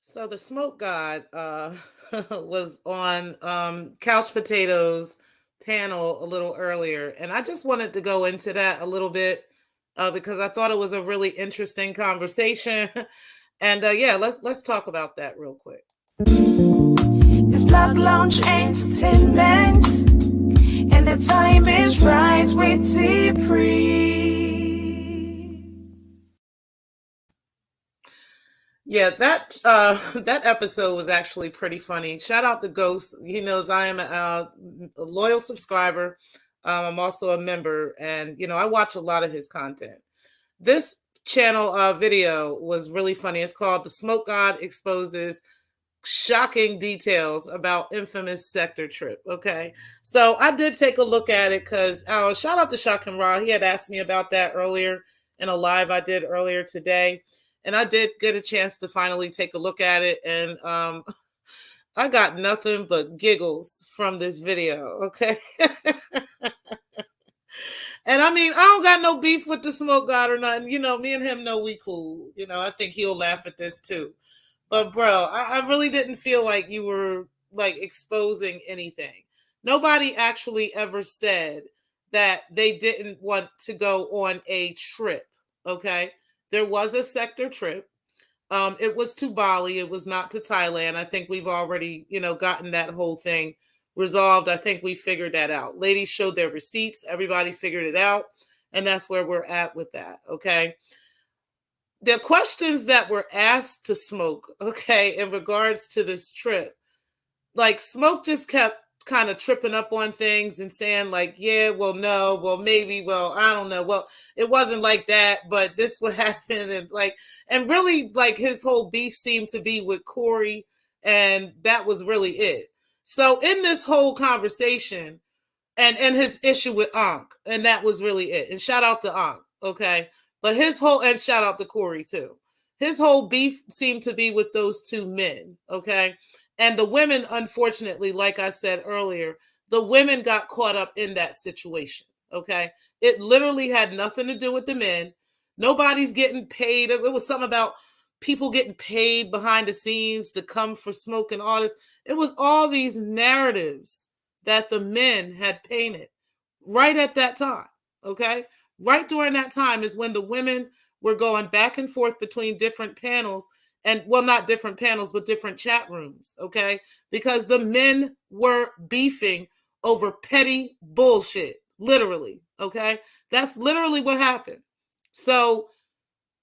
So the smoke god was on Couch Potatoes panel a little earlier, and I just wanted to go into that a little bit because I thought it was a really interesting conversation. And yeah, let's talk about that real quick. It's Black Lounge Entertainment, and the time is right with T-Pre. Yeah, that that episode was actually pretty funny. Shout out to Ghost. He knows I am a loyal subscriber. I'm also a member, and I watch a lot of his content. This channel video was really funny. It's called "The Smoke God Exposes Shocking Details About Infamous Sector Trip." Okay, so I did take a look at it because shout out to Shock and Raw. He had asked me about that earlier in a live I did earlier today, and I did get a chance to finally take a look at it, and I got nothing but giggles from this video. Okay. And I mean, I don't got no beef with the smoke god or nothing. Me and him know we cool. I think he'll laugh at this too. But bro, I really didn't feel like you were like exposing anything. Nobody actually ever said that they didn't want to go on a trip. Okay. There was a sector trip. It was to Bali. It was not to Thailand. I think we've already, gotten that whole thing resolved. I think we figured that out. Ladies showed their receipts. Everybody figured it out. And that's where we're at with that. Okay. The questions that were asked to Smoke, okay, in regards to this trip, like Smoke just kept kind of tripping up on things and saying like, yeah, well, no, well, maybe, well, I don't know, well, it wasn't like that, but this would happen, and really like his whole beef seemed to be with Corey, and that was really it. So in this whole conversation, and his issue with Ankh, and that was really it. And shout out to Ankh, okay, but and shout out to Corey too. His whole beef seemed to be with those two men, okay. And the women, unfortunately, like I said earlier, the women got caught up in that situation. Okay. It literally had nothing to do with the men. Nobody's getting paid. It was something about people getting paid behind the scenes to come for Smoke and all this. It was all these narratives that the men had painted right at that time. Okay. Right during that time is when the women were going back and forth between different panels, and well, not different panels, but different chat rooms, okay? Because the men were beefing over petty bullshit, literally, okay? That's literally what happened. So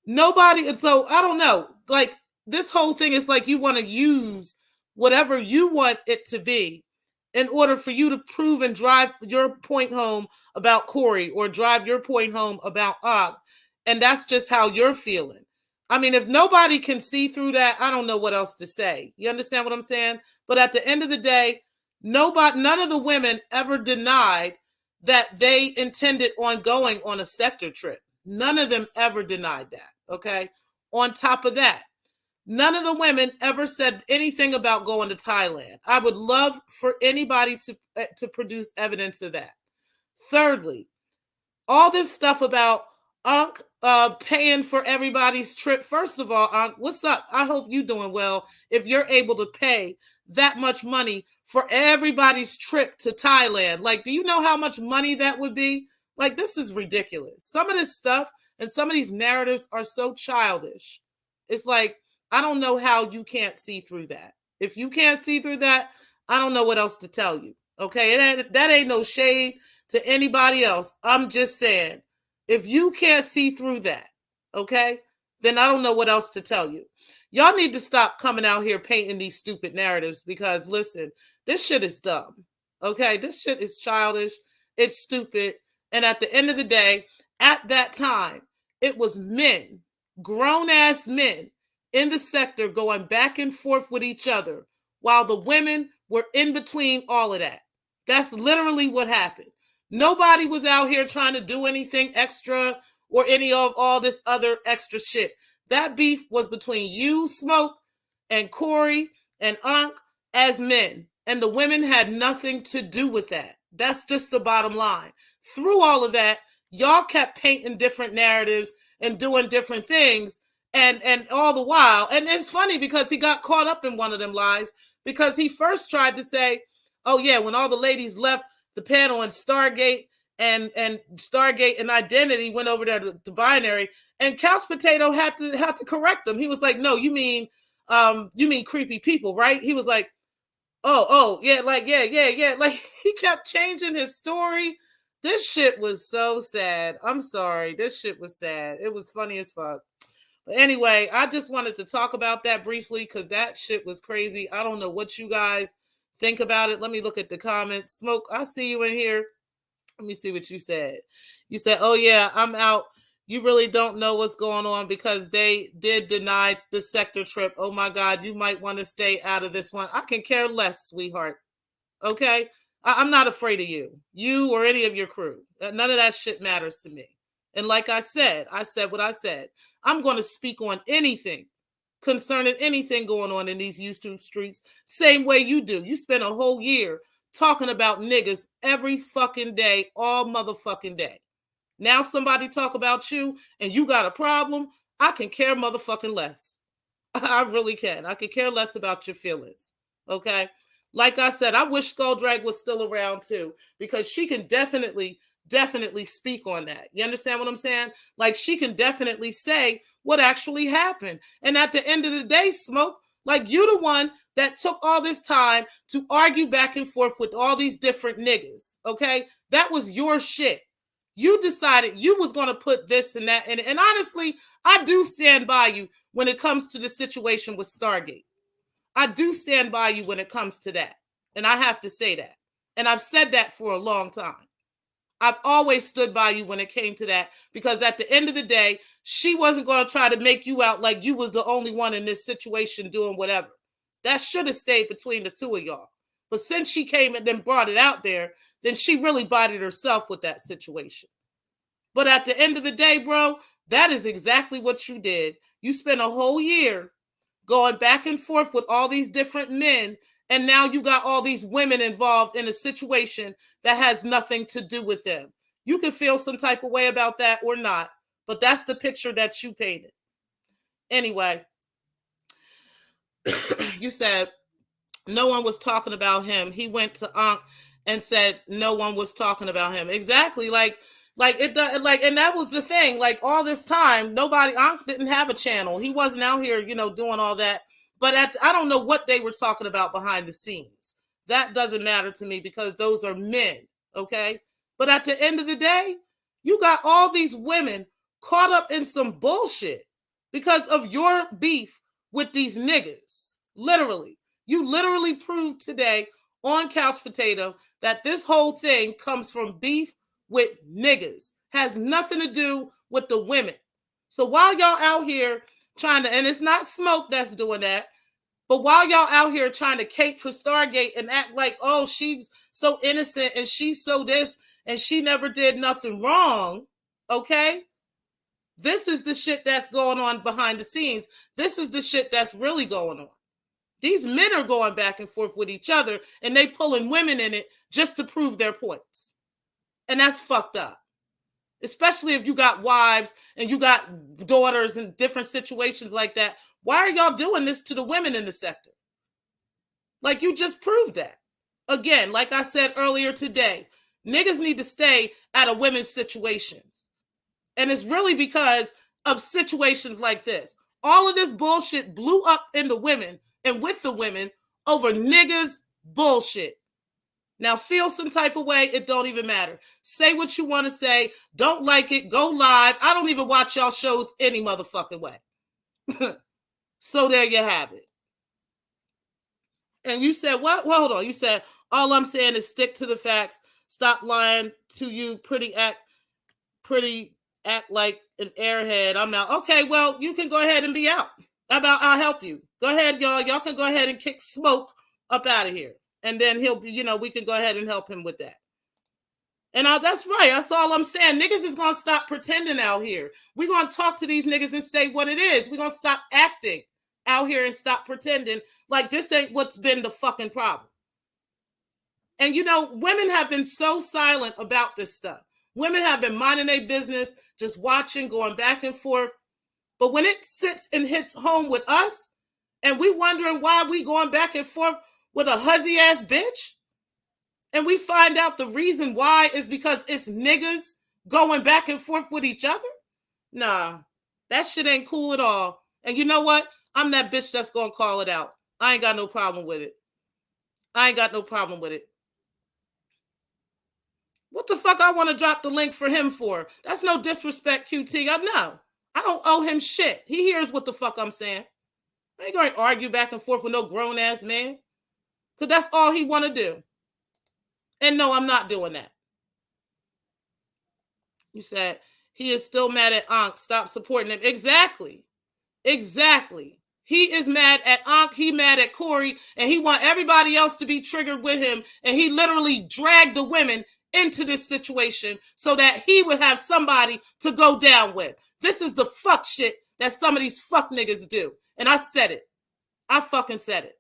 so I don't know, like this whole thing is like you want to use whatever you want it to be in order for you to prove and drive your point home about Corey or drive your point home about Og. And that's just how you're feeling. I mean, if nobody can see through that, I don't know what else to say. You understand what I'm saying? But at the end of the day, none of the women ever denied that they intended on going on a sector trip. None of them ever denied that. Okay. On top of that, none of the women ever said anything about going to Thailand. I would love for anybody to produce evidence of that. Thirdly, all this stuff about Unc paying for everybody's trip. First of all, Unc, what's up? I hope you're doing well if you're able to pay that much money for everybody's trip to Thailand. Like, do you know how much money that would be? Like, this is ridiculous. Some of this stuff and some of these narratives are so childish. It's like, I don't know how you can't see through that. If you can't see through that, I don't know what else to tell you. Okay, that ain't no shade to anybody else. I'm just saying, if you can't see through that, okay, then I don't know what else to tell you. Y'all need to stop coming out here painting these stupid narratives because, listen, this shit is dumb. Okay, this shit is childish. It's stupid. And at the end of the day, at that time, it was men, grown ass men in the sector going back and forth with each other while the women were in between all of that. That's literally what happened. Nobody was out here trying to do anything extra or any of all this other extra shit. That beef was between you, Smoke, and Corey and Ankh as men. And the women had nothing to do with that. That's just the bottom line. Through all of that, y'all kept painting different narratives and doing different things. And all the while, and it's funny because he got caught up in one of them lies, because he first tried to say, oh yeah, when all the ladies left the panel and Stargate and Stargate and Identity went over there to binary, and Couch Potato had to correct him. He was like, no, you mean creepy people, right? He was like, oh yeah, like yeah, like he kept changing his story. This shit was so sad. I'm sorry, this shit was sad. It was funny as fuck. But anyway, I just wanted to talk about that briefly because that shit was crazy. I don't know what you guys think about it. Let me look at the comments. Smoke, I see you in here. Let me see what you said. You said, oh yeah, I'm out. You really don't know what's going on because they did deny the sector trip. Oh my God, you might want to stay out of this one. I can care less, sweetheart. Okay? I'm not afraid of you or any of your crew. None of that shit matters to me. And like I said what I said. I'm going to speak on anything concerning anything going on in these YouTube streets, same way you do. You spend a whole year talking about niggas every fucking day, all motherfucking day. Now somebody talk about you and you got a problem, I can care motherfucking less. I really can. I can care less about your feelings. Okay? Like I said, I wish Skulldrag was still around too, because she can definitely speak on that. You understand what I'm saying? Like she can definitely say what actually happened. And at the end of the day, Smoke, like you the one that took all this time to argue back and forth with all these different niggas. Okay? That was your shit. You decided you was going to put this and that. And honestly, I do stand by you when it comes to the situation with Stargate. I do stand by you when it comes to that. And I have to say that. And I've said that for a long time. I've always stood by you when it came to that, because at the end of the day, she wasn't going to try to make you out like you was the only one in this situation doing whatever. That should have stayed between the two of y'all. But since she came and then brought it out there, then she really bodied herself with that situation. But at the end of the day, bro, that is exactly what you did. You spent a whole year going back and forth with all these different men, and now you got all these women involved in a situation that has nothing to do with them. You can feel some type of way about that or not, but that's the picture that you painted. Anyway, you said no one was talking about him. He went to Ankh and said no one was talking about him. Exactly. Like it does, like, and that was the thing. Like all this time, Ankh didn't have a channel. He wasn't out here, doing all that. But I don't know what they were talking about behind the scenes. That doesn't matter to me because those are men, okay? But at the end of the day, you got all these women caught up in some bullshit because of your beef with these niggas. Literally. You literally proved today on Couch Potato that this whole thing comes from beef with niggas. Has nothing to do with the women. So while y'all out here trying to, and it's not Smoke that's doing that, but while y'all out here trying to cape for Stargate and act like, oh, she's so innocent and she's so this and she never did nothing wrong, okay? This is the shit that's going on behind the scenes. This is the shit that's really going on. These men are going back and forth with each other and they pulling women in it just to prove their points. And that's fucked up. Especially if you got wives and you got daughters in different situations like that. Why are y'all doing this to the women in the sector? Like you just proved that. Again, like I said earlier today, niggas need to stay out of women's situations. And it's really because of situations like this. All of this bullshit blew up in the women and with the women over niggas bullshit. Now feel some type of way, it don't even matter. Say what you want to say. Don't like it, go live. I don't even watch y'all shows any motherfucking way. So there you have it. And you said, what? Well, hold on. You said, all I'm saying is stick to the facts. Stop lying to you. Pretty act like an airhead. I'm out. Okay, well, you can go ahead and be out. I'll help you. Go ahead, y'all. Y'all can go ahead and kick Smoke up out of here. And then he'll be, we can go ahead and help him with that. And that's right. That's all I'm saying. Niggas is going to stop pretending out here. We're going to talk to these niggas and say what it is. We're going to stop acting out here and stop pretending like this ain't what's been the fucking problem. And women have been so silent about this stuff. Women have been minding their business, just watching, going back and forth. But when it sits and hits home with us, and we wondering why we going back and forth with a hussy ass bitch, and we find out the reason why is because it's niggas going back and forth with each other, nah, that shit ain't cool at all. And you know what? I'm that bitch that's gonna call it out. I ain't got no problem with it. I ain't got no problem with it. What the fuck I want to drop the link for him for? That's no disrespect, QT. No. I don't owe him shit. He hears what the fuck I'm saying. I ain't gonna argue back and forth with no grown-ass man. Because that's all he want to do. And no, I'm not doing that. You said, he is still mad at Ankh. Stop supporting him. Exactly. Exactly. He is mad at Ankh, he mad at Corey, and he want everybody else to be triggered with him. And he literally dragged the women into this situation so that he would have somebody to go down with. This is the fuck shit that some of these fuck niggas do. And I said it. I fucking said it.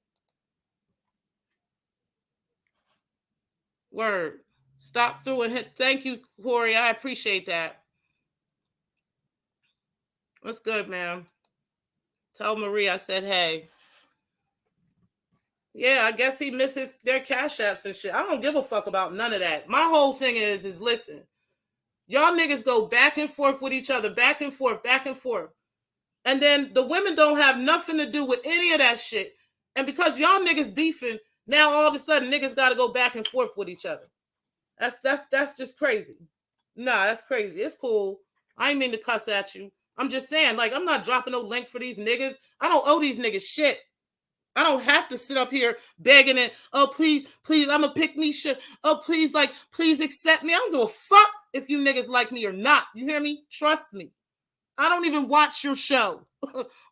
Word. Stop through and hit. Thank you, Corey. I appreciate that. What's good, man? Tell Marie I said, hey. Yeah, I guess he misses their cash apps and shit. I don't give a fuck about none of that. My whole thing is listen, y'all niggas go back and forth with each other, back and forth, back and forth. And then the women don't have nothing to do with any of that shit. And because y'all niggas beefing, now all of a sudden niggas got to go back and forth with each other. That's just crazy. Nah, that's crazy. It's cool. I ain't mean to cuss at you. I'm just saying, like, I'm not dropping no link for these niggas. I don't owe these niggas shit. I don't have to sit up here begging and, oh, please, I'm a pick me shit. Oh, please, like, please accept me. I don't give a fuck if you niggas like me or not. You hear me? Trust me. I don't even watch your show.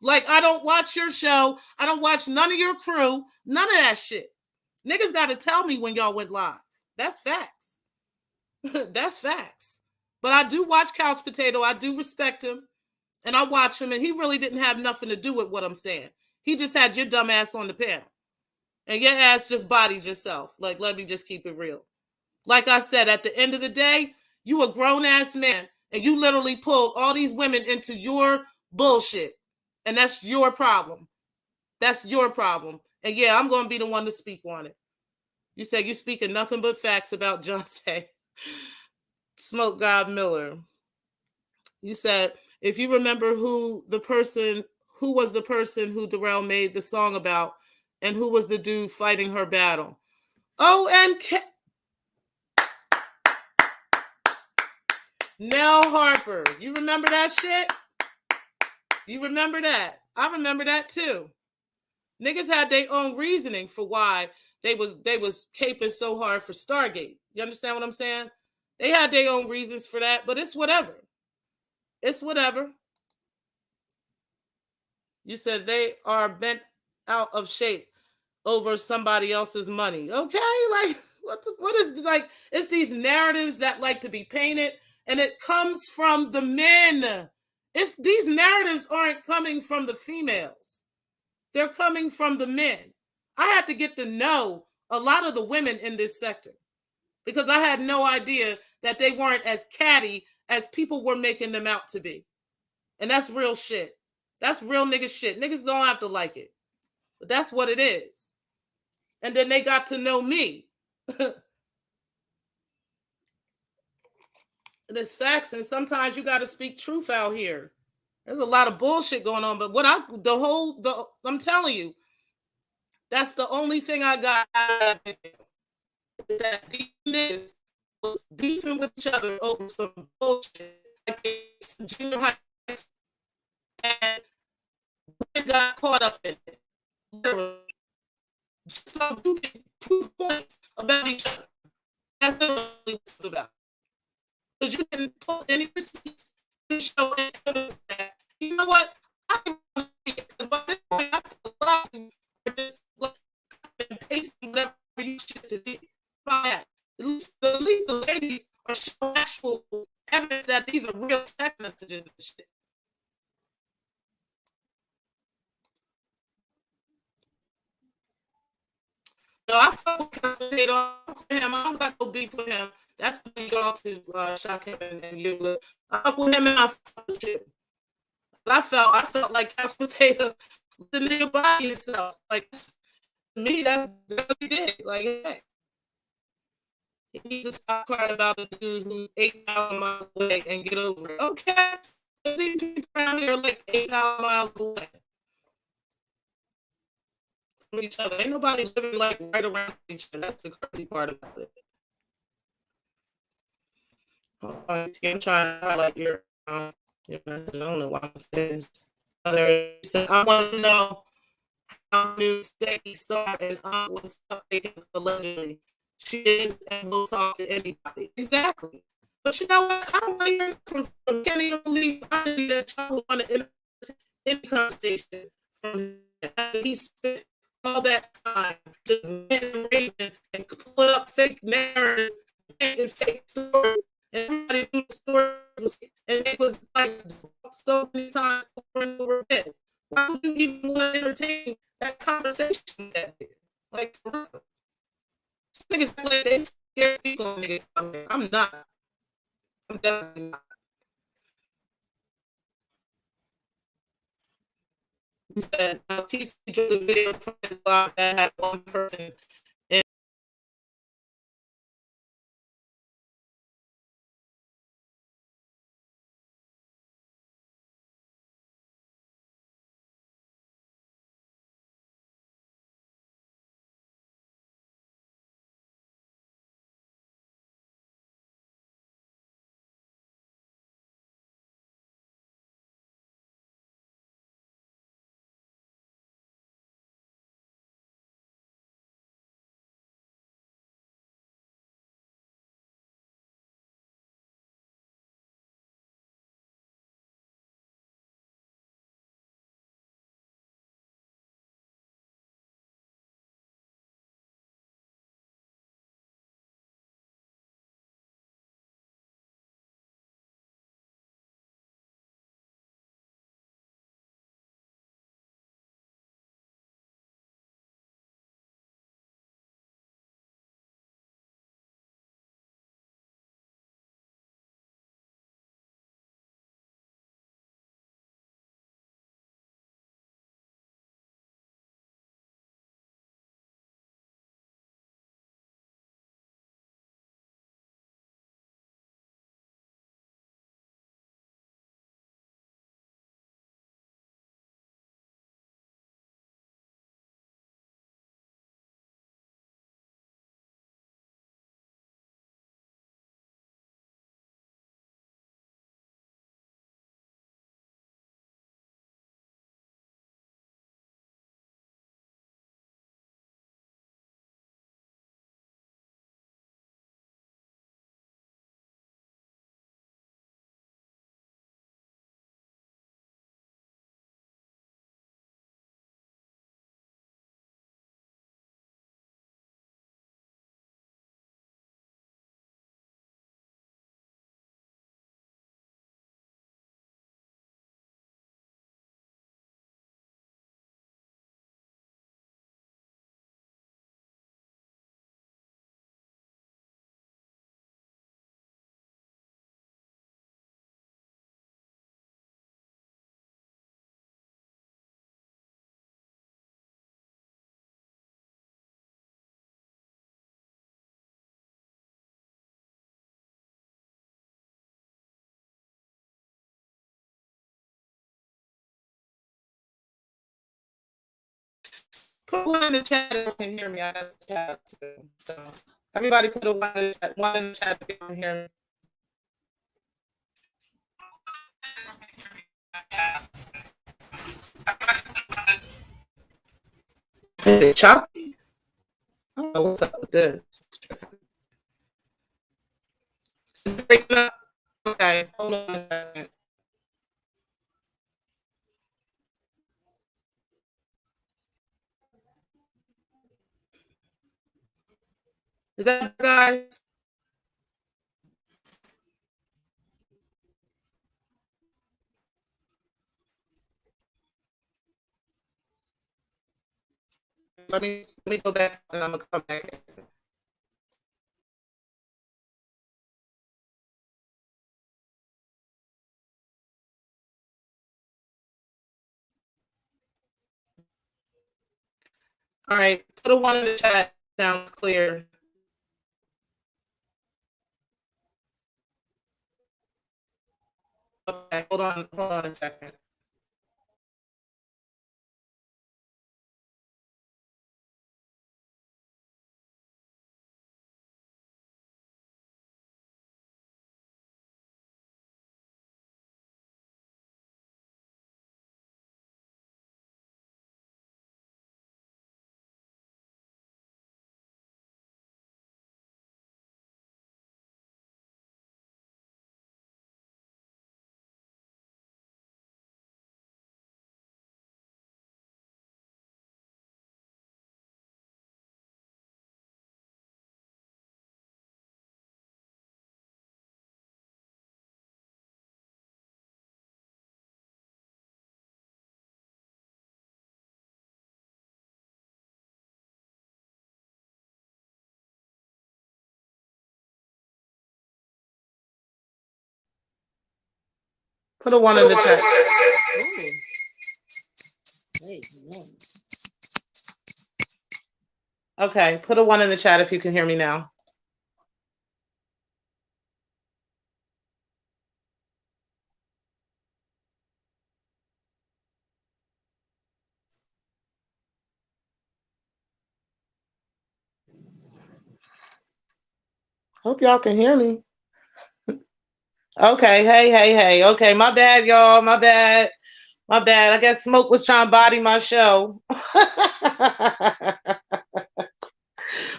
Like, I don't watch your show. I don't watch none of your crew. None of that shit. Niggas got to tell me when y'all went live. That's facts. That's facts. But I do watch Couch Potato. I do respect him. And I watch him, and he really didn't have nothing to do with what I'm saying. He just had your dumb ass on the panel. And your ass just bodied yourself. Like, let me just keep it real. Like I said, at the end of the day, you a grown-ass man, and you literally pulled all these women into your bullshit. And that's your problem. That's your problem. And yeah, I'm going to be the one to speak on it. You said you're speaking nothing but facts about Johnsay. Smoke God Miller. You said, if you remember who was the person who Darrell made the song about, and who was the dude fighting her battle. Oh, and Nell Harper. You remember that shit? You remember that? I remember that too. Niggas had their own reasoning for why they was caping so hard for Stargate. You understand what I'm saying? They had their own reasons for that, but it's whatever. It's whatever. You said they are bent out of shape over somebody else's money. Okay, like what is like? It's these narratives that like to be painted, and it comes from the men. It's these narratives aren't coming from the females. They're coming from the men. I had to get to know a lot of the women in this sector because I had no idea that they weren't as catty as people were making them out to be. And that's real shit. That's real nigga shit. Niggas don't have to like it. But that's what it is. And then they got to know me. And it's facts. And sometimes you got to speak truth out here. There's a lot of bullshit going on. But I'm telling you, that's the only thing I got out of it. Is that these niggas was beefing with each other over some bullshit. Like junior high school. And we got caught up in it. Literally. So you can prove points about each other. That's literally what it's about. Because you can pull any receipts to show evidence that, you know what? I can see it. Because by this point, I feel a lot of you are just like and pasting whatever you shit to do. At least the ladies are showing actual evidence that these are real text messages and shit. No, I fuck with him. I don't got no beef with him. That's between y'all to shock him and you. I fuck with him and I fuck with you. I felt like couch potato the nigga by himself. Like to me, that's what he did. Like hey, he needs to stop crying about the dude who's 8,000 miles away and get over it. Okay, these people around here are like 8,000 miles away from each other. Ain't nobody living like right around each other. That's the crazy part about it. I'm trying to highlight your message. I don't know why I'm finished. I want to know how new Steady started and Aunt was taken allegedly. She is and will talk to anybody. Exactly. But you know what? I don't want to hear from can't even believe finally that child want to enter any conversation from him. He spent all that time just ranting and raving and pulling up fake narratives and fake stories. And everybody knew the story was fake. And it was like so many times over and over again. Why would you even want to entertain that conversation that day? Like for real. Niggas like they scared people niggas out there. I'm not. I'm definitely not. He said TC drew the video from his blog that had one person in put one in the chat if you can hear me. I got the chat too. So everybody put a one in the chat if you can hear me. Is it choppy? I don't know what's up with this. Is it breaking up? Okay, hold on a second. Is that guys? Let me go back and I'm gonna come back. All right, put a one in the chat. Sounds clear. Okay, hold on a second. Put a one in the chat. Okay, put a one in the chat if you can hear me now. Hope y'all can hear me. Okay, hey. Okay, my bad, y'all. My bad. My bad. I guess Smoke was trying to body my show.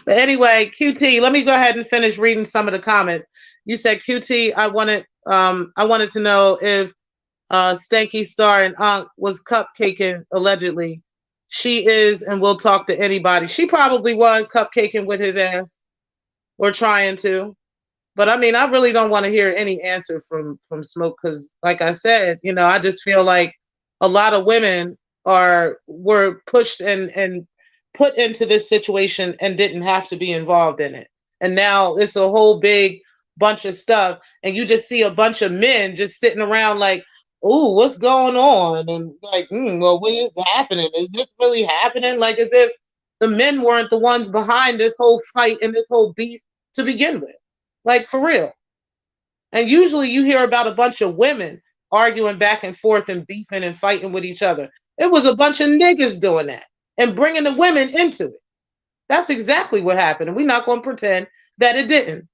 But anyway, QT, let me go ahead and finish reading some of the comments. You said QT, I wanted to know if Stanky Star and Unc was cupcaking allegedly. She is and will talk to anybody. She probably was cupcaking with his ass or trying to. But I mean, I really don't want to hear any answer from Smoke because, like I said, I just feel like a lot of women were pushed and put into this situation and didn't have to be involved in it, and now it's a whole big bunch of stuff, and you just see a bunch of men just sitting around like, "Ooh, what's going on?" And like, "Well, what is happening? Is this really happening?" Like as if the men weren't the ones behind this whole fight and this whole beef to begin with. Like for real. And usually you hear about a bunch of women arguing back and forth and beefing and fighting with each other. It was a bunch of niggas doing that and bringing the women into it. That's exactly what happened. And we're not going to pretend that it didn't.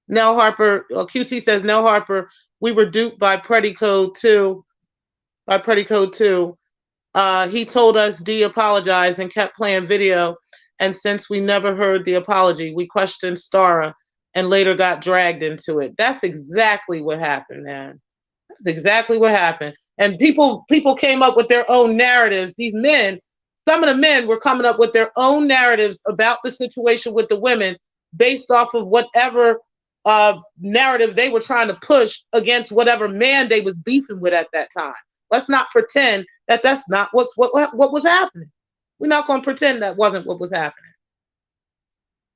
Nell Harper, QT says, Nell Harper, we were duped by Pretty Code 2. By Pretty Code 2. He told us D apologized and kept playing video. And since we never heard the apology, we questioned Stara and later got dragged into it. That's exactly what happened, man. That's exactly what happened. And people came up with their own narratives. These men, some of the men were coming up with their own narratives about the situation with the women based off of whatever narrative they were trying to push against whatever man they was beefing with at that time. Let's not pretend that that's not what was happening. We're not going to pretend that wasn't what was happening.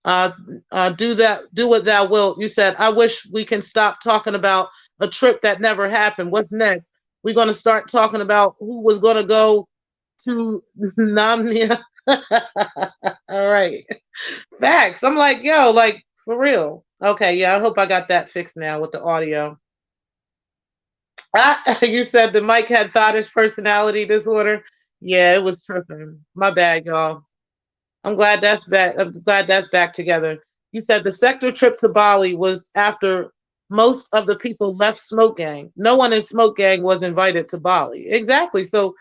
Do what thou wilt. You said, I wish we can stop talking about a trip that never happened. What's next? We're going to start talking about who was going to go to Namnia. All right. Facts. I'm like, yo, like for real. Okay, yeah, I hope I got that fixed now with the audio. You said the mic had thottish personality disorder. Yeah, it was tripping. My bad, y'all. I'm glad that's back. I'm glad that's back together. You said the sector trip to Bali was after most of the people left Smoke Gang. No one in Smoke Gang was invited to Bali. Exactly. So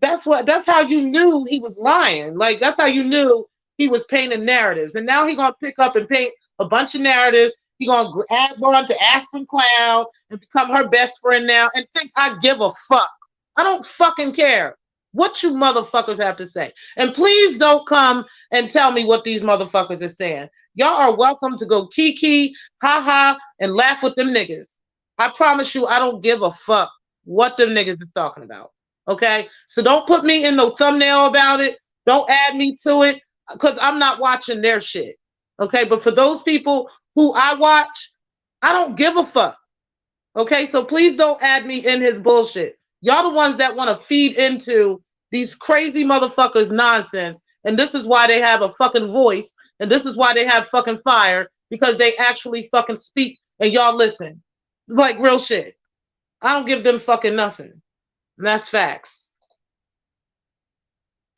that's how you knew he was lying. Like that's how you knew he was painting narratives. And now he's gonna pick up and paint a bunch of narratives. He's gonna add one to Aspen Clown and become her best friend now and think I give a fuck. I don't fucking care what you motherfuckers have to say. And please don't come and tell me what these motherfuckers are saying. Y'all are welcome to go kiki, haha, and laugh with them niggas. I promise you, I don't give a fuck what them niggas is talking about. Okay, so don't put me in no thumbnail about it. Don't add me to it because I'm not watching their shit. Okay, but for those people who I watch, I don't give a fuck. Okay, so please don't add me in his bullshit. Y'all the ones that want to feed into these crazy motherfuckers' nonsense And this is why they have a fucking voice. And this is why they have fucking fire, because they actually fucking speak and y'all listen. Like real shit. I don't give them fucking nothing. And that's facts.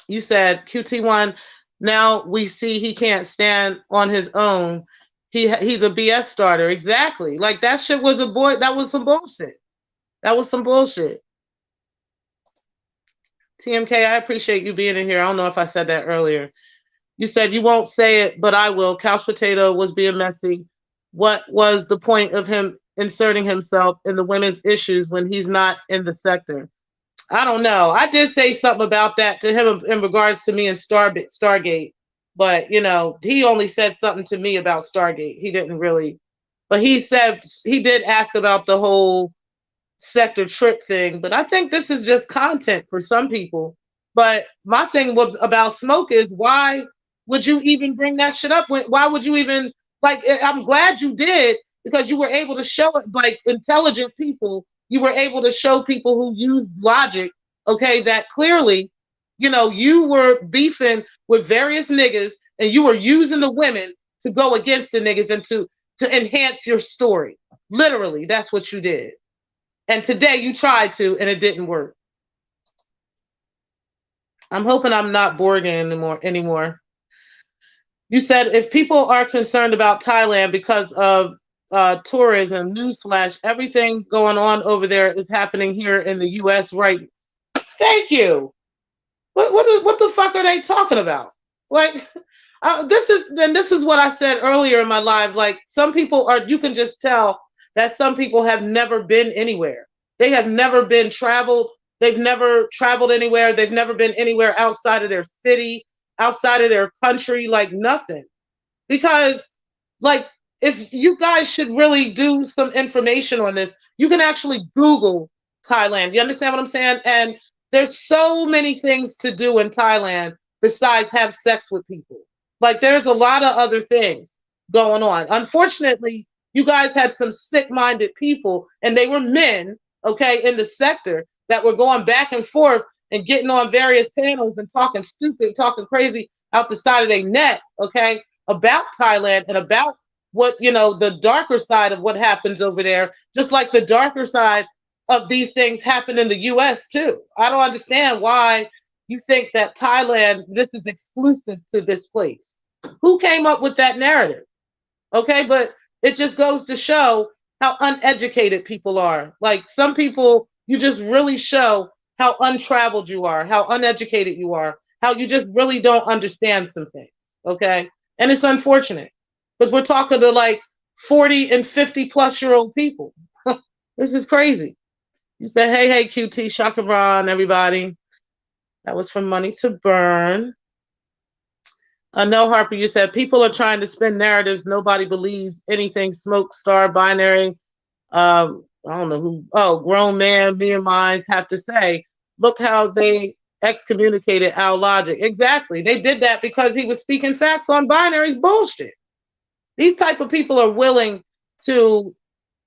You said QT1, now we see he can't stand on his own. He's a BS starter. Exactly. Like that shit was that was some bullshit. That was some bullshit. TMK, I appreciate you being in here. I don't know if I said that earlier. You said you won't say it, but I will. Couch Potato was being messy. What was the point of him inserting himself in the women's issues when he's not in the sector? I don't know. I did say something about that to him in regards to me and Stargate, but you know, he only said something to me about Stargate. He didn't really, but he said he did ask about the whole sector trip thing. But I think this is just content for some people. But my thing about Smoke is, why would you even bring that shit up? Why would you even, like? I'm glad you did, because you were able to show it, like intelligent people. You were able to show people who used logic, okay, that clearly, you know, you were beefing with various niggas and you were using the women to go against the niggas and to enhance your story. Literally, that's what you did. And today you tried to, and it didn't work. I'm hoping I'm not Borgen anymore. You said if people are concerned about Thailand because of tourism, newsflash, everything going on over there is happening here in the U.S. right. Thank you. What the fuck are they talking about? Like, this is what I said earlier in my live. Like, some people are, you can just tell that some people have never been anywhere. They have never been traveled. They've never traveled anywhere. They've never been anywhere outside of their city, outside of their country, like nothing. Because, like, if you guys should really do some information on this, you can actually Google Thailand. You understand what I'm saying? And there's so many things to do in Thailand besides have sex with people. Like, there's a lot of other things going on. Unfortunately, you guys had some sick-minded people, and they were men, okay, in the sector that were going back and forth and getting on various panels and talking stupid, talking crazy out the side of their neck, okay, about Thailand and about what, you know, the darker side of what happens over there, just like the darker side of these things happen in the US too. I don't understand why you think that Thailand, this is exclusive to this place. Who came up with that narrative? Okay, but it just goes to show how uneducated people are. Like, some people, you just really show how untraveled you are, how uneducated you are, how you just really don't understand something. Okay, and it's unfortunate because we're talking to like 40 and 50 plus year old people. This is crazy. You said, hey, QT, Shaka Ron, everybody. That was from Money to Burn. No, Harper, you said people are trying to spin narratives. Nobody believes anything Smoke Star Binary. I don't know who. Oh, grown man, me and mines have to say, look how they excommunicated our logic. Exactly. They did that because he was speaking facts on binaries bullshit. These type of people are willing to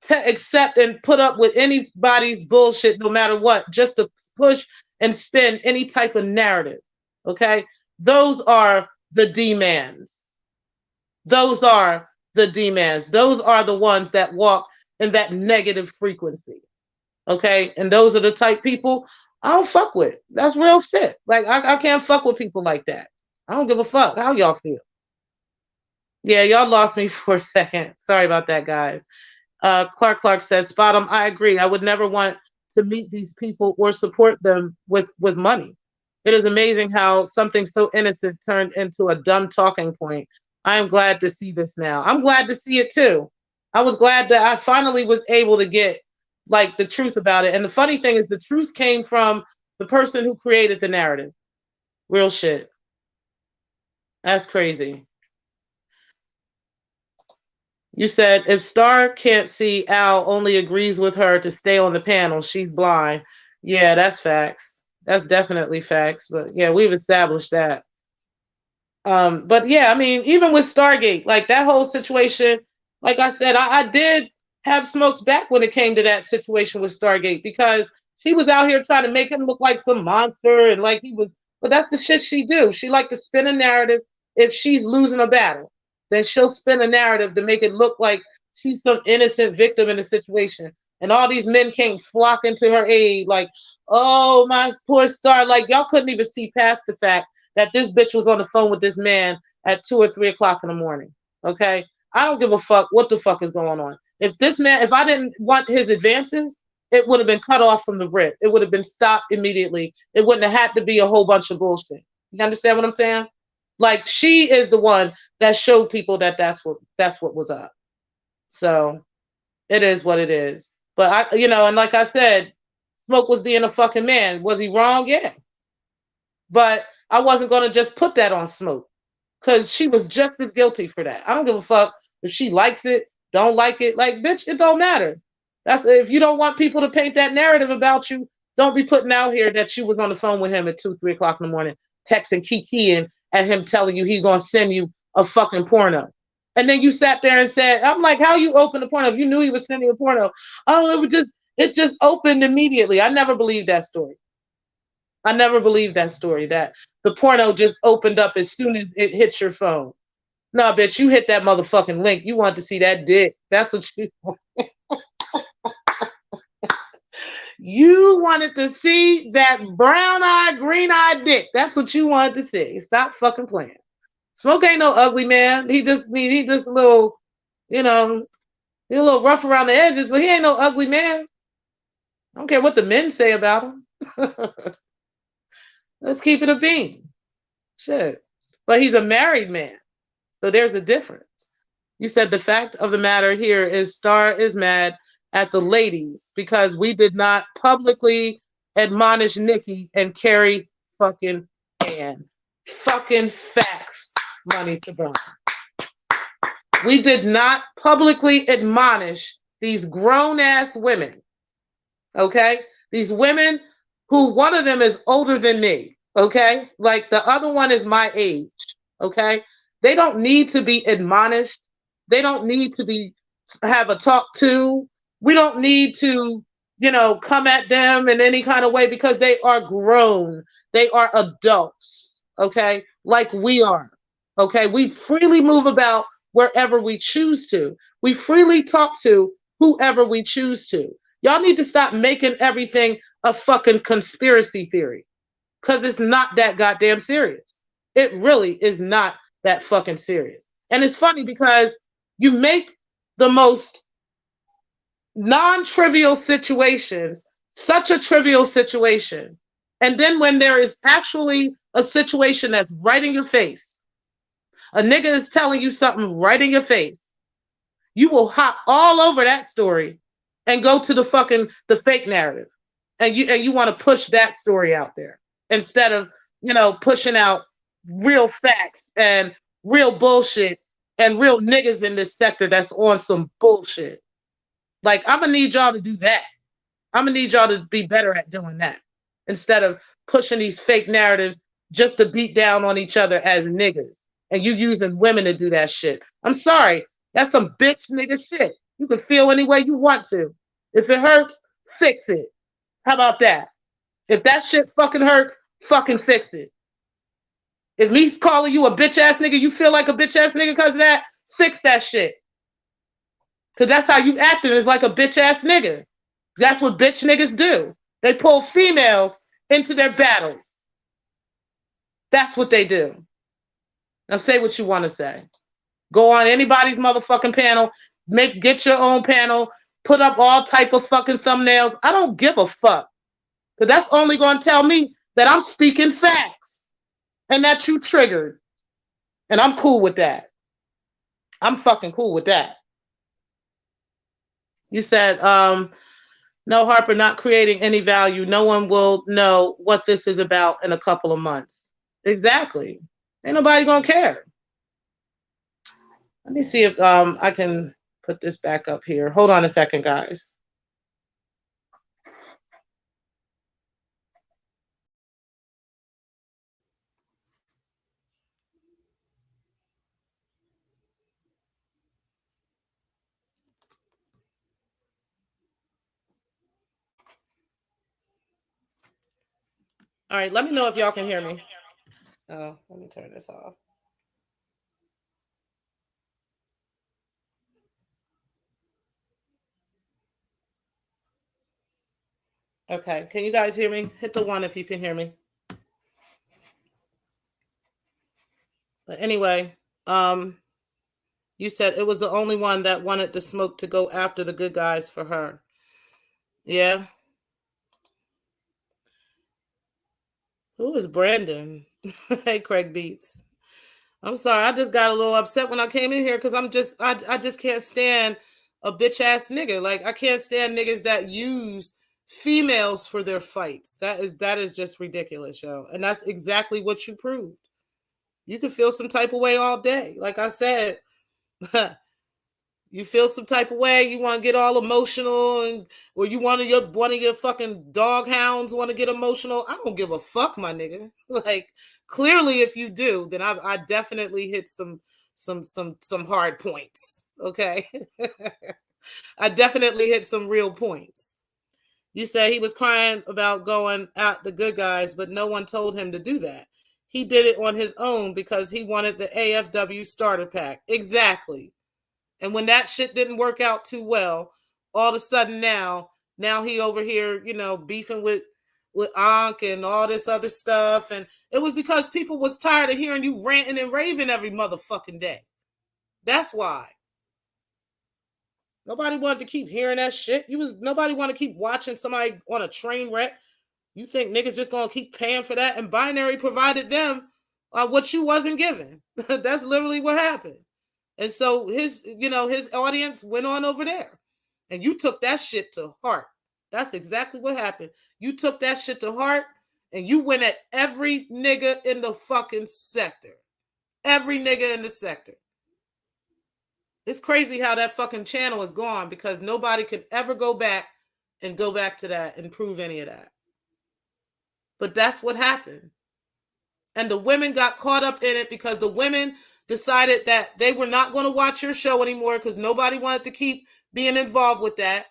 accept and put up with anybody's bullshit, no matter what, just to push and spin any type of narrative. Okay? Those are the D-mans. Those are the D-mans. Those are the ones that walk in that negative frequency. Okay? And those are the type people I don't fuck with. That's real shit. Like, I can't fuck with people like that. I don't give a fuck how y'all feel. Yeah, y'all lost me for a second. Sorry about that, guys. Clark says, Spot'em, I agree. I would never want to meet these people or support them with money. It is amazing how something so innocent turned into a dumb talking point. I am glad to see this now. I'm glad to see it too. I was glad that I finally was able to get like the truth about it. And the funny thing is, the truth came from the person who created the narrative. Real shit. That's crazy. You said if Star can't see, Al only agrees with her to stay on the panel. She's blind. Yeah, that's facts. That's definitely facts. But yeah, we've established that. But yeah, I mean, even with Stargate, like that whole situation, like I said, I did have Smokes back when it came to that situation with Stargate, because she was out here trying to make him look like some monster, and like he was But that's the shit she do. She like to spin a narrative. If she's losing a battle, then she'll spin a narrative to make it look like she's some innocent victim in the situation. And all these men came flocking to her aid, like, oh, my poor star. Like, y'all couldn't even see past the fact that this bitch was on the phone with this man at 2 or 3 o'clock in the morning. Okay? I don't give a fuck what the fuck is going on. If this man, if I didn't want his advances, it would have been cut off from the rip. It would have been stopped immediately. It wouldn't have had to be a whole bunch of bullshit. You understand what I'm saying? Like she is the one that showed people that that's what was up. So it is what it is. But I, and like I said, Smoke was being a fucking man. Was he wrong? Yeah. But I wasn't gonna just put that on Smoke because she was just as guilty for that. I don't give a fuck if she likes it, don't like it. Like, bitch, it don't matter. That's if you don't want people to paint that narrative about you, don't be putting out here that you was on the phone with him at 2, 3 o'clock in the morning, texting Kiki and him telling you he's gonna send you a fucking porno. And then you sat there and said, I'm like, how you open the porno? If you knew he was sending a porno, oh, it just opened immediately. I never believed that story. I never believed that story that the porno just opened up as soon as it hits your phone. No, bitch, you hit that motherfucking link. You want to see that dick. That's what you want. You wanted to see that brown-eyed, green-eyed dick. That's what you wanted to see. Stop fucking playing. Smoke ain't no ugly man. He just a little, you know, he's a little rough around the edges, but he ain't no ugly man. I don't care what the men say about him. Let's keep it a bean. Shit. But he's a married man. So there's a difference. You said the fact of the matter here is Star is mad at the ladies because we did not publicly admonish Nikki and Carrie fucking Ann. Fucking facts, Money to burn. We did not publicly admonish these grown ass women. Okay? These women who one of them is older than me. Okay? Like the other one is my age. Okay? They don't need to be admonished. They don't need to be have a talk to. We don't need to, come at them in any kind of way because they are grown. They are adults. Okay? Like we are. Okay? We freely move about wherever we choose to. We freely talk to whoever we choose to. Y'all need to stop making everything a fucking conspiracy theory because it's not that goddamn serious. It really is not that fucking serious. And it's funny because you make the most non-trivial situations such a trivial situation. And then when there is actually a situation that's right in your face, a nigga is telling you something right in your face, you will hop all over that story and go to the fake narrative. And you want to push that story out there instead of, pushing out real facts and real bullshit and real niggas in this sector that's on some bullshit. Like, I'm going to need y'all to do that. I'm going to need y'all to be better at doing that instead of pushing these fake narratives just to beat down on each other as niggas. And you using women to do that shit. I'm sorry. That's some bitch nigga shit. You can feel any way you want to. If it hurts, fix it. How about that? If that shit fucking hurts, fucking fix it. If me calling you a bitch ass nigga, you feel like a bitch ass nigga because of that, fix that shit. Because that's how you acting is like a bitch ass nigga. That's what bitch niggas do. They pull females into their battles. That's what they do. Now say what you want to say. Go on anybody's motherfucking panel, get your own panel, put up all type of fucking thumbnails. I don't give a fuck. Because that's only going to tell me that I'm speaking facts and that you triggered. And I'm cool with that. I'm fucking cool with that. You said, no, Harper, not creating any value. No one will know what this is about in a couple of months. Exactly. Ain't nobody going to care. Let me see if I can put this back up here. Hold on a second, guys. All right, let me know if y'all can hear me. Oh, let me turn this off. Okay, can you guys hear me? Hit the one if you can hear me. But anyway, um, you said it was the only one that wanted the smoke to go after the good guys for her. Yeah. Who is Brandon? Hey, Craig Beats. I'm sorry. I just got a little upset when I came in here because I just can't stand a bitch ass nigga. Like I can't stand niggas that use females for their fights. That is just ridiculous, yo. And that's exactly what you proved. You can feel some type of way all day. Like I said, you feel some type of way, you want to get all emotional, and or you one of your fucking dog hounds want to get emotional. I don't give a fuck, my nigga. Like clearly, if you do, then I definitely hit some hard points. Okay, I definitely hit some real points. You say he was crying about going at the good guys, but no one told him to do that. He did it on his own because he wanted the AFW starter pack. Exactly. And when that shit didn't work out too well, all of a sudden now he over here, beefing with Ankh and all this other stuff. And it was because people was tired of hearing you ranting and raving every motherfucking day. That's why. Nobody wanted to keep hearing that shit. Nobody wanted to keep watching somebody on a train wreck. You think niggas just gonna keep paying for that? And Binary provided them what you wasn't given. That's literally what happened. And so his audience went on over there. And you took that shit to heart. That's exactly what happened. You took that shit to heart and you went at every nigga in the fucking sector. Every nigga in the sector. It's crazy how that fucking channel is gone because nobody could ever go back to that and prove any of that. But that's what happened. And the women got caught up in it because the women decided that they were not going to watch your show anymore because nobody wanted to keep being involved with that.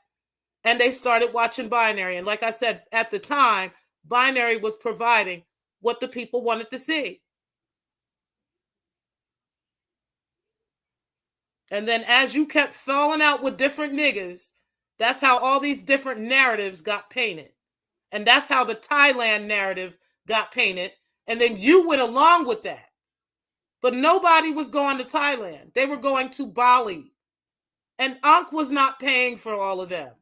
And they started watching Binary. And like I said, at the time, Binary was providing what the people wanted to see. And then as you kept falling out with different niggas, that's how all these different narratives got painted. And that's how the Thailand narrative got painted. And then you went along with that. But nobody was going to Thailand. They were going to Bali. And Ankh was not paying for all of them.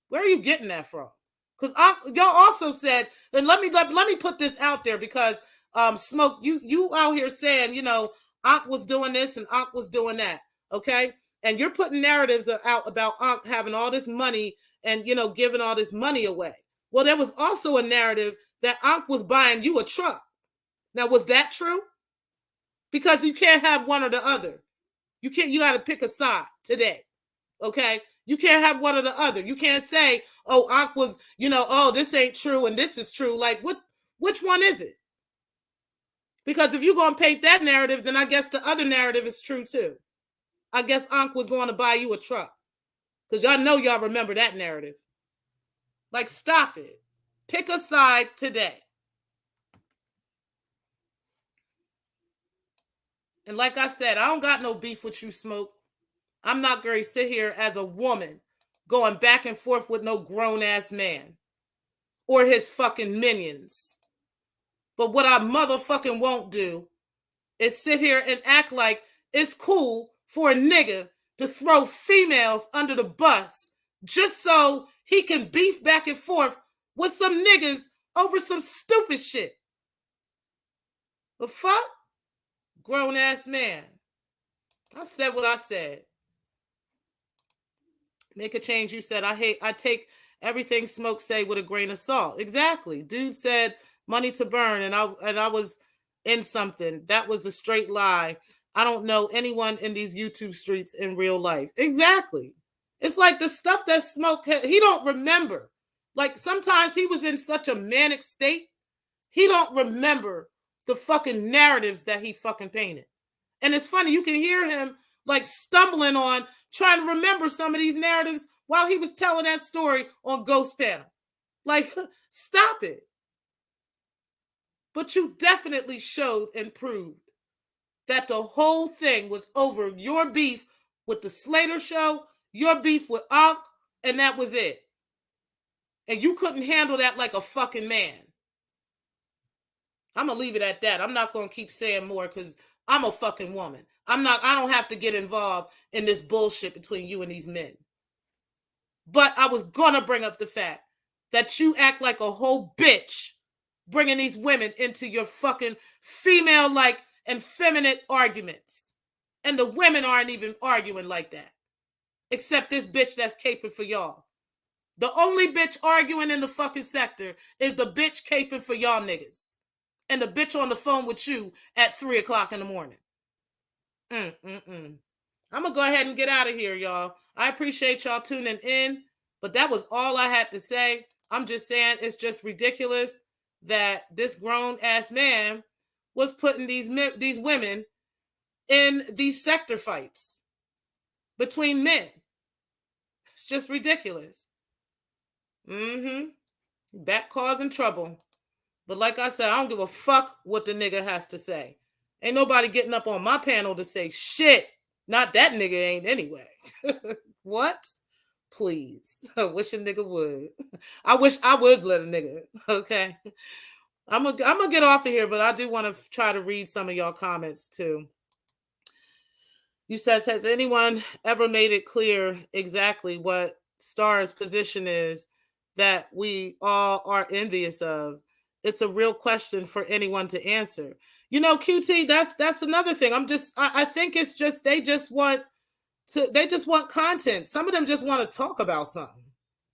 Where are you getting that from? Because y'all also said, and let me put this out there because Smoke, you out here saying, Ankh was doing this and Ankh was doing that. Okay? And you're putting narratives out about Ankh having all this money and giving all this money away. Well, there was also a narrative that Ankh was buying you a truck. Now, was that true? Because you can't have one or the other. You got to pick a side today. Okay? You can't have one or the other. You can't say, oh, Ankh was, oh, this ain't true and this is true. Like, which one is it? Because if you're going to paint that narrative, then I guess the other narrative is true too. I guess Ankh was going to buy you a truck. Because y'all know y'all remember that narrative. Like, stop it. Pick a side today. And like I said, I don't got no beef with you, Smoke. I'm not going to sit here as a woman going back and forth with no grown-ass man or his fucking minions. But what I motherfucking won't do is sit here and act like it's cool for a nigga to throw females under the bus just so he can beef back and forth with some niggas over some stupid shit. The fuck? Grown-ass man. I said what I said. Make a change, you said. I take everything Smoke say with a grain of salt. Exactly. Dude said money to burn and I was in something. That was a straight lie. I don't know anyone in these YouTube streets in real life. Exactly. It's like the stuff that Smoke he don't remember. Like sometimes he was in such a manic state, he don't remember the fucking narratives that he fucking painted. And it's funny, you can hear him like stumbling on trying to remember some of these narratives while he was telling that story on Ghost Panel. Like, stop it. But you definitely showed and proved that the whole thing was over your beef with the Slater show, your beef with Ak, and that was it. And you couldn't handle that like a fucking man. I'm gonna leave it at that. I'm not gonna keep saying more because I'm a fucking woman. I don't have to get involved in this bullshit between you and these men. But I was gonna bring up the fact that you act like a whole bitch bringing these women into your fucking female-like and feminine arguments. And the women aren't even arguing like that. Except this bitch that's caping for y'all. The only bitch arguing in the fucking sector is the bitch caping for y'all niggas. And the bitch on the phone with you at 3 o'clock in the morning. I'm going to go ahead and get out of here, y'all. I appreciate y'all tuning in, but that was all I had to say. I'm just saying it's just ridiculous that this grown-ass man was putting these women in these sector fights between men. It's just ridiculous. Back causing trouble. But like I said, I don't give a fuck what the nigga has to say. Ain't nobody getting up on my panel to say shit. Not that nigga ain't anyway. What? Please. I wish a nigga would. I wish I would let a nigga. Okay. I'm gonna get off of here, but I do want to try to read some of y'all comments too. You says, has anyone ever made it clear exactly what Star's position is that we all are envious of? It's a real question for anyone to answer. You know, QT, that's another thing. I think it's just they just want content. Some of them just want to talk about something.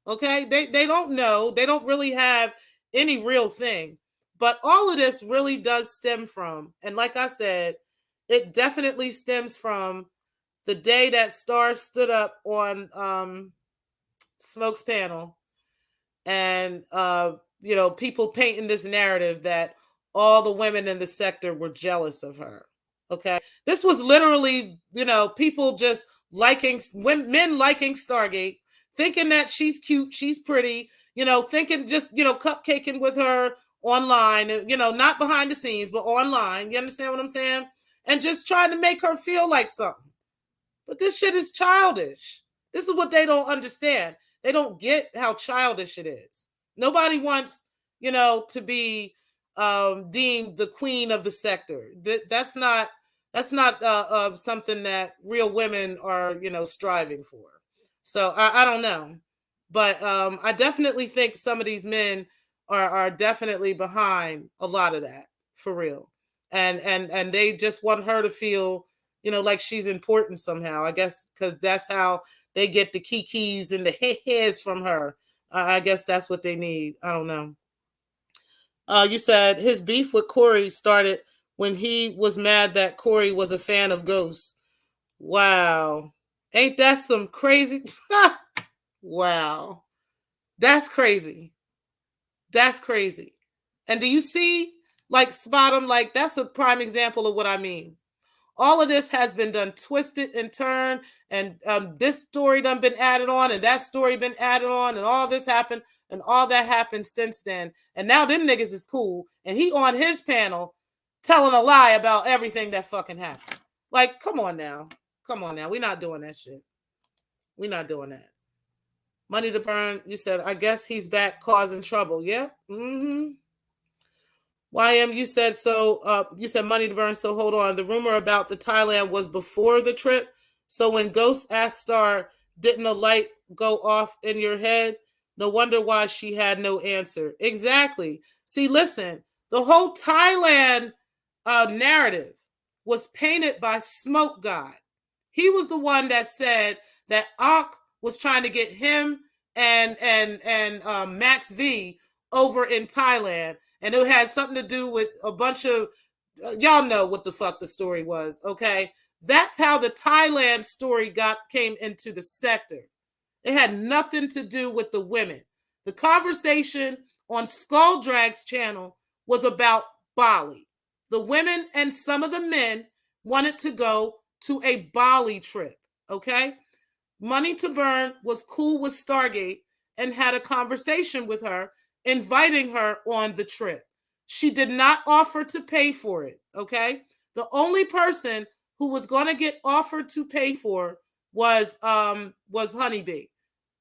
Okay? They don't know. They don't really have any real thing. But all of this really does stem from, and like I said, it definitely stems from the day that Star stood up on Smoke's panel and people painting this narrative that all the women in the sector were jealous of her. Okay. This was literally, people just men liking Stargate, thinking that she's cute, she's pretty, thinking just, cupcaking with her online, and, not behind the scenes, but online. You understand what I'm saying? And just trying to make her feel like something. But this shit is childish. This is what they don't understand. They don't get how childish it is. Nobody wants, to be deemed the queen of the sector. That's not something that real women are, striving for. So I don't know. But I definitely think some of these men are definitely behind a lot of that, for real. And they just want her to feel, like she's important somehow. I guess because that's how they get the kikis and the hairs from her. I guess that's what they need. I don't know. You said his beef with Corey started when he was mad that Corey was a fan of Ghosts. Wow. Ain't that some crazy? Wow. That's crazy. That's crazy. And do you see, like, spot him? Like, that's a prime example of what I mean. All of this has been done twisted and turned, and this story done been added on, and that story been added on, and all this happened, and all that happened since then. And now them niggas is cool, and he on his panel telling a lie about everything that fucking happened. Like, come on now. Come on now. We're not doing that shit. We're not doing that. Money to Burn, you said, I guess he's back causing trouble. Yeah? YM, you said so. You said Money to Burn. So hold on. The rumor about the Thailand was before the trip. So when Ghost asked Star, didn't the light go off in your head? No wonder why she had no answer. Exactly. See, listen, the whole Thailand narrative was painted by Smoke God. He was the one that said that Ak was trying to get him and Max V over in Thailand. And it had something to do with a bunch of, y'all know what the fuck the story was, okay? That's how the Thailand story came into the sector. It had nothing to do with the women. The conversation on Skull Drag's channel was about Bali. The women and some of the men wanted to go to a Bali trip, okay? Money to Burn was cool with Stargate and had a conversation with her, inviting her on the trip. She did not offer to pay for it, okay? The only person who was going to get offered to pay for was Honeybee.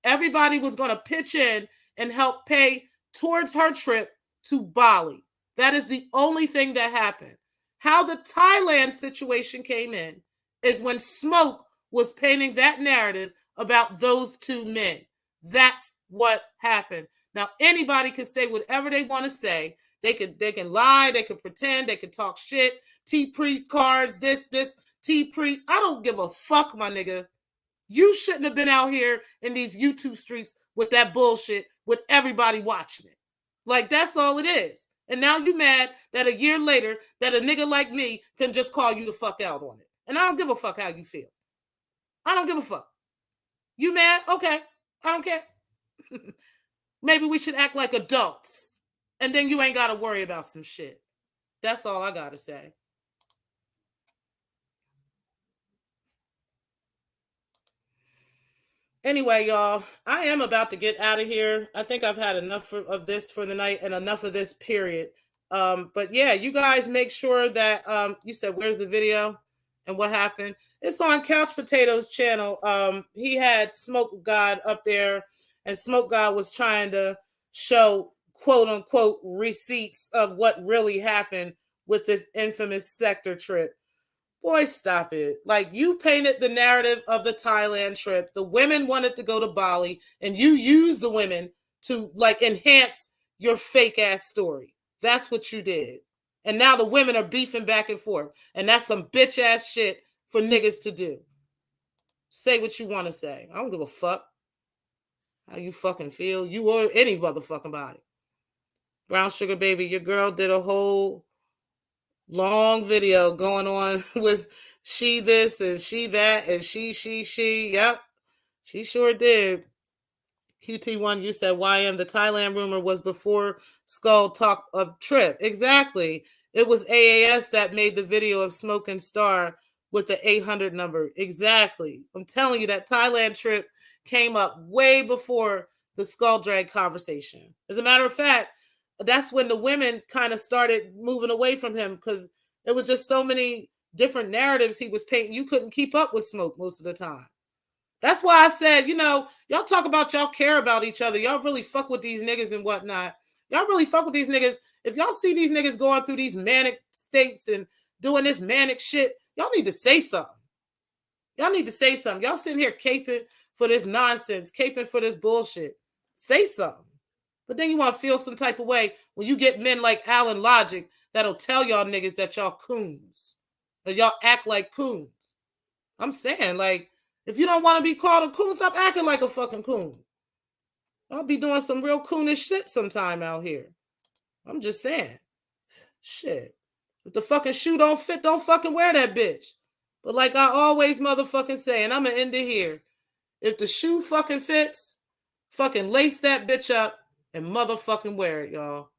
Everybody was going to pitch in and help pay towards her trip to Bali. That is the only thing that happened. How the Thailand situation came in is when Smoke was painting that narrative about those two men. That's what happened. Now, anybody can say whatever they want to say. They can lie, they can pretend, they can talk shit. T-Pre cards, this, T-Pre. I don't give a fuck, my nigga. You shouldn't have been out here in these YouTube streets with that bullshit with everybody watching it. Like, that's all it is. And now you mad that a year later that a nigga like me can just call you the fuck out on it. And I don't give a fuck how you feel. I don't give a fuck. You mad? Okay. I don't care. Maybe we should act like adults. And then you ain't got to worry about some shit. That's all I got to say. Anyway, y'all, I am about to get out of here. I think I've had enough of this for the night and enough of this period. But yeah, you guys make sure that you said, where's the video and what happened? It's on Couch Potato's channel. He had Smoke God up there, and Smoke God was trying to show quote unquote receipts of what really happened with this infamous sector trip. Boy, stop it. Like, you painted the narrative of the Thailand trip. The women wanted to go to Bali, and you used the women to, like, enhance your fake-ass story. That's what you did. And now the women are beefing back and forth. And that's some bitch-ass shit for niggas to do. Say what you want to say. I don't give a fuck how you fucking feel. You or any motherfucking body. Brown Sugar Baby, your girl did a whole long video going on with she this and she that and she. Yep, she sure did. QT1, you said YM, the Thailand rumor was before Skull talk of trip. Exactly. It was AAS that made the video of Smoke and Star with the 800 number. Exactly. I'm telling you, that Thailand trip came up way before the Skull Drag conversation. As a matter of fact, that's when the women kind of started moving away from him, because it was just so many different narratives he was painting. You couldn't keep up with Smoke most of the time. That's why I said, y'all talk about y'all care about each other. Y'all really fuck with these niggas and whatnot. Y'all really fuck with these niggas. If y'all see these niggas going through these manic states and doing this manic shit, y'all need to say something. Y'all need to say something. Y'all sitting here caping for this nonsense, caping for this bullshit. Say something. But then you want to feel some type of way when you get men like Alan Logic that'll tell y'all niggas that y'all coons. Or y'all act like coons. I'm saying, like, if you don't want to be called a coon, stop acting like a fucking coon. I'll be doing some real coonish shit sometime out here. I'm just saying. Shit. If the fucking shoe don't fit, don't fucking wear that bitch. But like I always motherfucking say, and I'm going to end it here. If the shoe fucking fits, fucking lace that bitch up and motherfucking wear it, y'all.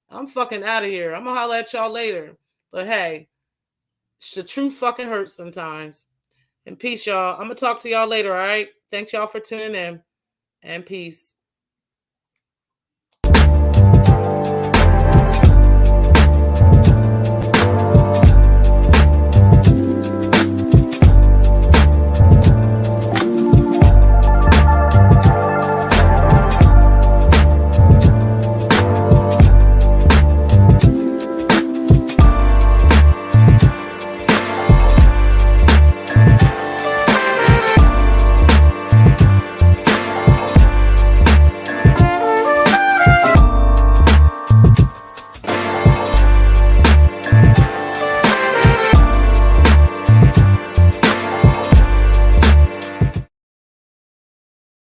I'm fucking out of here. I'm going to holler at y'all later. But hey, the truth fucking hurts sometimes. And peace, y'all. I'm going to talk to y'all later, all right? Thanks y'all for tuning in. And peace.